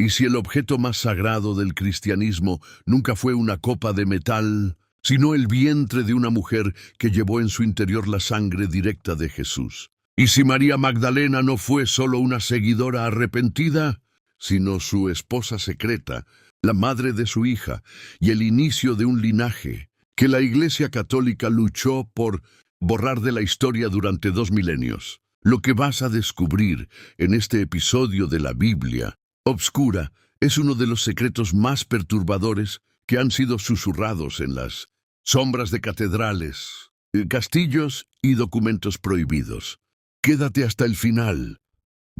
Y si el objeto más sagrado del cristianismo nunca fue una copa de metal, sino el vientre de una mujer que llevó en su interior la sangre directa de Jesús. Y si María Magdalena no fue solo una seguidora arrepentida, sino su esposa secreta, la madre de su hija, y el inicio de un linaje que la Iglesia Católica luchó por borrar de la historia durante 2 milenios. Lo que vas a descubrir en este episodio de la Biblia Obscura es uno de los secretos más perturbadores que han sido susurrados en las sombras de catedrales, castillos y documentos prohibidos. Quédate hasta el final,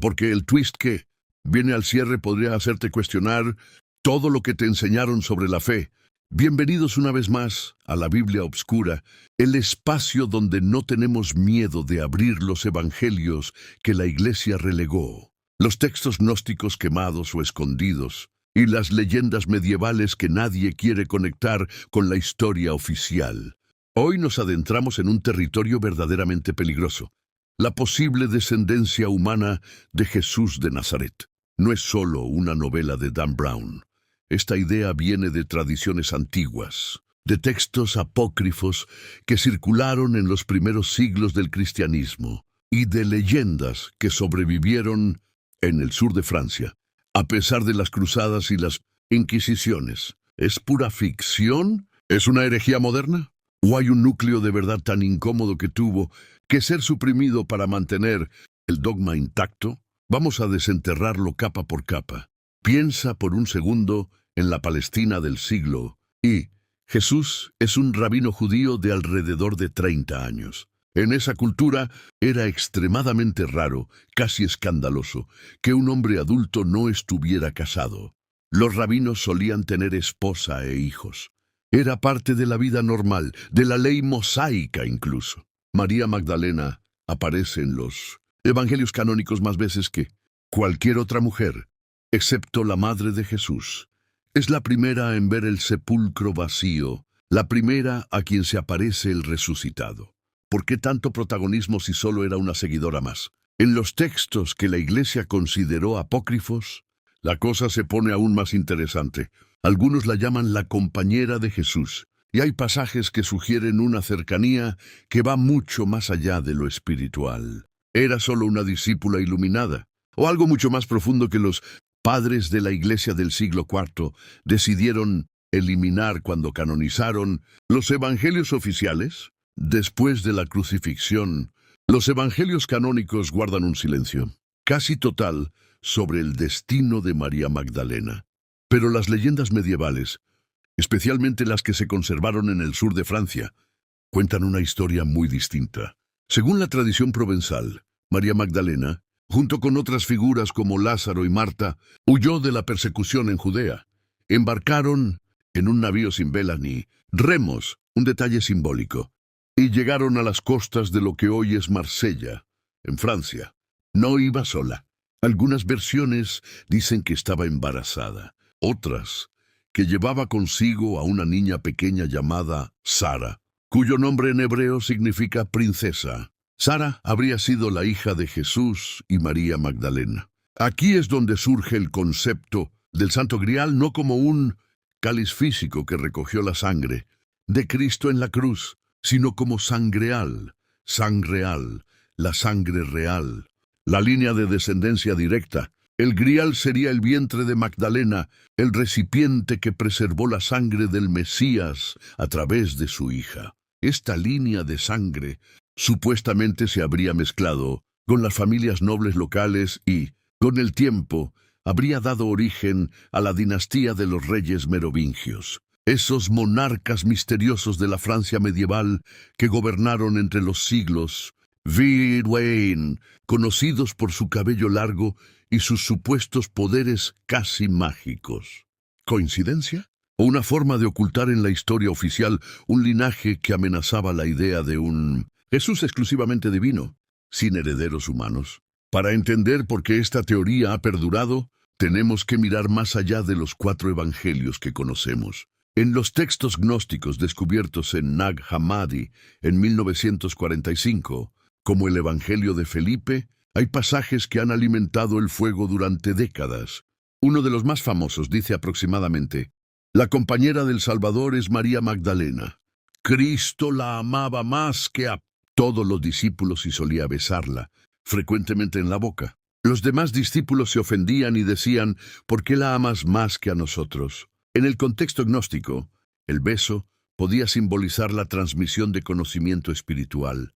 porque el twist que viene al cierre podría hacerte cuestionar todo lo que te enseñaron sobre la fe. Bienvenidos una vez más a la Biblia Obscura, el espacio donde no tenemos miedo de abrir los evangelios que la Iglesia relegó, los textos gnósticos quemados o escondidos, y las leyendas medievales que nadie quiere conectar con la historia oficial. Hoy nos adentramos en un territorio verdaderamente peligroso: la posible descendencia humana de Jesús de Nazaret. No es solo una novela de Dan Brown. Esta idea viene de tradiciones antiguas, de textos apócrifos que circularon en los primeros siglos del cristianismo, y de leyendas que sobrevivieron en el sur de Francia, a pesar de las cruzadas y las inquisiciones. ¿Es pura ficción? ¿Es una herejía moderna? ¿O hay un núcleo de verdad tan incómodo que tuvo que ser suprimido para mantener el dogma intacto? Vamos a desenterrarlo capa por capa. Piensa por un segundo en la Palestina del siglo I. Jesús es un rabino judío de alrededor de 30 años. En esa cultura era extremadamente raro, casi escandaloso, que un hombre adulto no estuviera casado. Los rabinos solían tener esposa e hijos. Era parte de la vida normal, de la ley mosaica incluso. María Magdalena aparece en los evangelios canónicos más veces que cualquier otra mujer, excepto la madre de Jesús. Es la primera en ver el sepulcro vacío, la primera a quien se aparece el resucitado. ¿Por qué tanto protagonismo si solo era una seguidora más? En los textos que la Iglesia consideró apócrifos, la cosa se pone aún más interesante. Algunos la llaman la compañera de Jesús, y hay pasajes que sugieren una cercanía que va mucho más allá de lo espiritual. ¿Era solo una discípula iluminada? ¿O algo mucho más profundo que los padres de la Iglesia del siglo IV decidieron eliminar cuando canonizaron los evangelios oficiales? Después de la crucifixión, los evangelios canónicos guardan un silencio casi total sobre el destino de María Magdalena. Pero las leyendas medievales, especialmente las que se conservaron en el sur de Francia, cuentan una historia muy distinta. Según la tradición provenzal, María Magdalena, junto con otras figuras como Lázaro y Marta, huyó de la persecución en Judea. Embarcaron en un navío sin vela ni remos, un detalle simbólico, y llegaron a las costas de lo que hoy es Marsella, en Francia. No iba sola. Algunas versiones dicen que estaba embarazada. Otras, que llevaba consigo a una niña pequeña llamada Sara, cuyo nombre en hebreo significa princesa. Sara habría sido la hija de Jesús y María Magdalena. Aquí es donde surge el concepto del Santo Grial, no como un cáliz físico que recogió la sangre de Cristo en la cruz, sino como sangreal, la sangre real, la línea de descendencia directa. El grial sería el vientre de Magdalena, el recipiente que preservó la sangre del Mesías a través de su hija. Esta línea de sangre supuestamente se habría mezclado con las familias nobles locales y, con el tiempo, habría dado origen a la dinastía de los reyes merovingios. Esos monarcas misteriosos de la Francia medieval que gobernaron entre los siglos, Vidwain, conocidos por su cabello largo y sus supuestos poderes casi mágicos. ¿Coincidencia? ¿O una forma de ocultar en la historia oficial un linaje que amenazaba la idea de un Jesús exclusivamente divino, sin herederos humanos? Para entender por qué esta teoría ha perdurado, tenemos que mirar más allá de los 4 evangelios que conocemos. En los textos gnósticos descubiertos en Nag Hammadi en 1945, como el Evangelio de Felipe, hay pasajes que han alimentado el fuego durante décadas. Uno de los más famosos dice aproximadamente: la compañera del Salvador es María Magdalena. Cristo la amaba más que a todos los discípulos y solía besarla, frecuentemente en la boca. Los demás discípulos se ofendían y decían: ¿por qué la amas más que a nosotros? En el contexto gnóstico, el beso podía simbolizar la transmisión de conocimiento espiritual,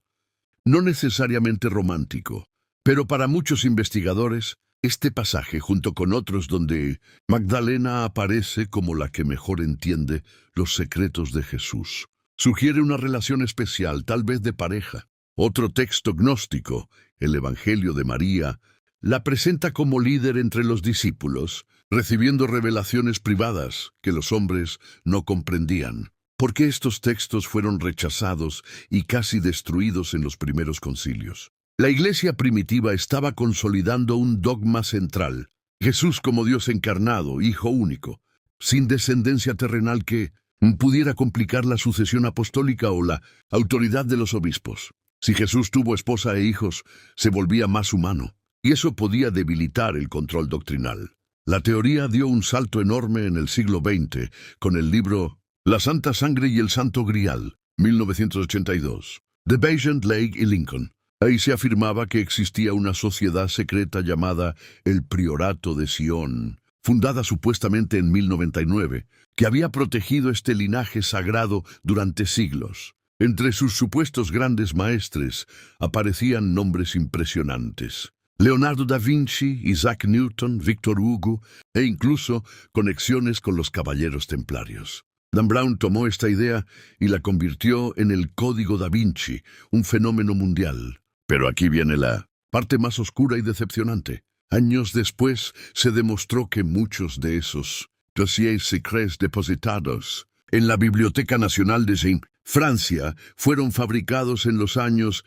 no necesariamente romántico, pero para muchos investigadores, este pasaje, junto con otros donde Magdalena aparece como la que mejor entiende los secretos de Jesús, sugiere una relación especial, tal vez de pareja. Otro texto gnóstico, el Evangelio de María, la presenta como líder entre los discípulos, recibiendo revelaciones privadas que los hombres no comprendían. ¿Por qué estos textos fueron rechazados y casi destruidos en los primeros concilios? La iglesia primitiva estaba consolidando un dogma central: Jesús como Dios encarnado, Hijo único, sin descendencia terrenal que pudiera complicar la sucesión apostólica o la autoridad de los obispos. Si Jesús tuvo esposa e hijos, se volvía más humano, y eso podía debilitar el control doctrinal. La teoría dio un salto enorme en el siglo XX con el libro La Santa Sangre y el Santo Grial, 1982, de Bagent, Lake y Lincoln. Ahí se afirmaba que existía una sociedad secreta llamada el Priorato de Sion, fundada supuestamente en 1099, que había protegido este linaje sagrado durante siglos. Entre sus supuestos grandes maestres aparecían nombres impresionantes: Leonardo da Vinci, Isaac Newton, Victor Hugo, e incluso conexiones con los caballeros templarios. Dan Brown tomó esta idea y la convirtió en el Código da Vinci, un fenómeno mundial. Pero aquí viene la parte más oscura y decepcionante. Años después se demostró que muchos de esos dossiers secrets depositados en la Biblioteca Nacional de Francia fueron fabricados en los años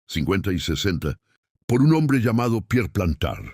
50 y 60 por un hombre llamado Pierre Plantard,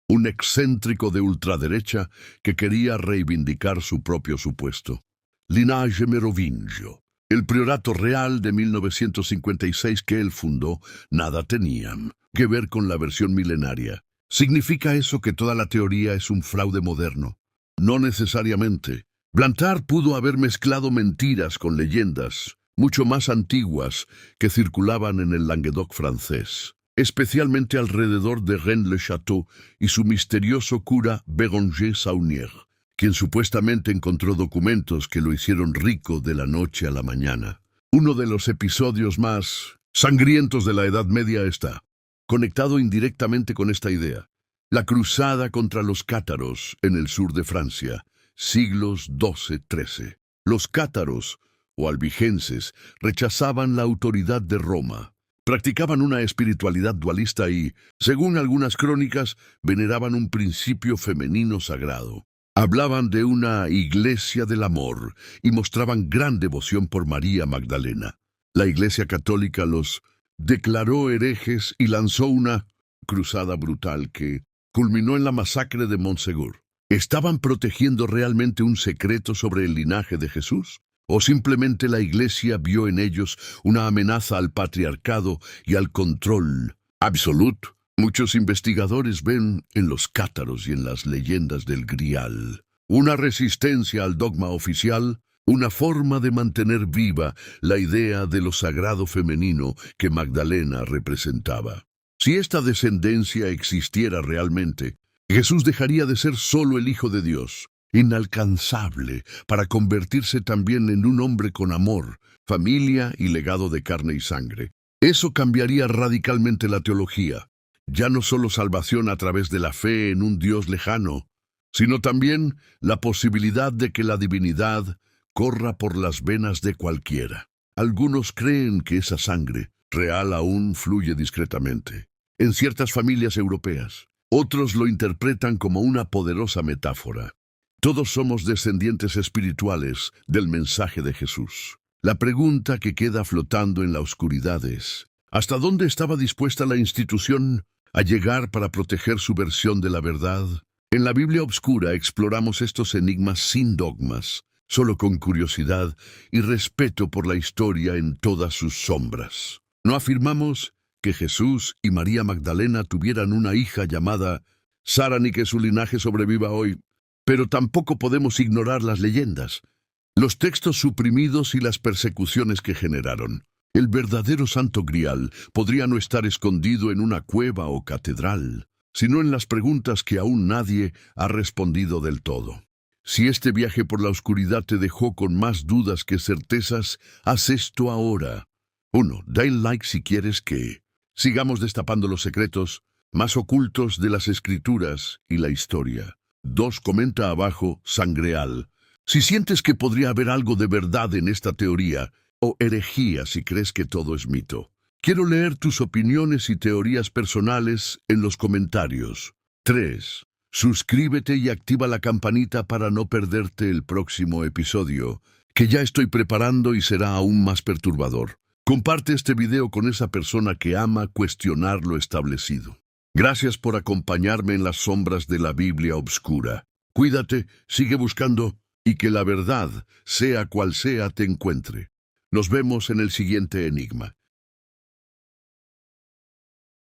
un excéntrico de ultraderecha que quería reivindicar su propio supuesto linaje merovingio. El priorato real de 1956 que él fundó nada tenían que ver con la versión milenaria. ¿Significa eso que toda la teoría es un fraude moderno? No necesariamente. Plantard pudo haber mezclado mentiras con leyendas mucho más antiguas que circulaban en el Languedoc francés, especialmente alrededor de Rennes-le-Château y su misterioso cura Béranger Saunier, quien supuestamente encontró documentos que lo hicieron rico de la noche a la mañana. Uno de los episodios más sangrientos de la Edad Media está conectado indirectamente con esta idea: la cruzada contra los cátaros en el sur de Francia, siglos XII-XIII. Los cátaros, o albigenses, rechazaban la autoridad de Roma. Practicaban una espiritualidad dualista y, según algunas crónicas, veneraban un principio femenino sagrado. Hablaban de una iglesia del amor y mostraban gran devoción por María Magdalena. La Iglesia Católica los declaró herejes y lanzó una cruzada brutal que culminó en la masacre de Montségur. ¿Estaban protegiendo realmente un secreto sobre el linaje de Jesús? ¿O simplemente la Iglesia vio en ellos una amenaza al patriarcado y al control absoluto? Muchos investigadores ven en los cátaros y en las leyendas del Grial una resistencia al dogma oficial, una forma de mantener viva la idea de lo sagrado femenino que Magdalena representaba. Si esta descendencia existiera realmente, Jesús dejaría de ser solo el Hijo de Dios, inalcanzable, para convertirse también en un hombre con amor, familia y legado de carne y sangre. Eso cambiaría radicalmente la teología. Ya no solo salvación a través de la fe en un Dios lejano, sino también la posibilidad de que la divinidad corra por las venas de cualquiera. Algunos creen que esa sangre real aún fluye discretamente en ciertas familias europeas. Otros lo interpretan como una poderosa metáfora. Todos somos descendientes espirituales del mensaje de Jesús. La pregunta que queda flotando en la oscuridad es: ¿hasta dónde estaba dispuesta la institución a llegar para proteger su versión de la verdad? En la Biblia Obscura exploramos estos enigmas sin dogmas, solo con curiosidad y respeto por la historia en todas sus sombras. No afirmamos que Jesús y María Magdalena tuvieran una hija llamada Sara ni que su linaje sobreviva hoy. Pero tampoco podemos ignorar las leyendas, los textos suprimidos y las persecuciones que generaron. El verdadero Santo Grial podría no estar escondido en una cueva o catedral, sino en las preguntas que aún nadie ha respondido del todo. Si este viaje por la oscuridad te dejó con más dudas que certezas, haz esto ahora. 1. Dale like si quieres que sigamos destapando los secretos más ocultos de las Escrituras y la historia. 2. Comenta abajo, Sangreal, si sientes que podría haber algo de verdad en esta teoría, o herejía si crees que todo es mito. Quiero leer tus opiniones y teorías personales en los comentarios. 3. Suscríbete y activa la campanita para no perderte el próximo episodio, que ya estoy preparando y será aún más perturbador. Comparte este video con esa persona que ama cuestionar lo establecido. Gracias por acompañarme en las sombras de la Biblia obscura. Cuídate, sigue buscando, y que la verdad, sea cual sea, te encuentre. Nos vemos en el siguiente enigma.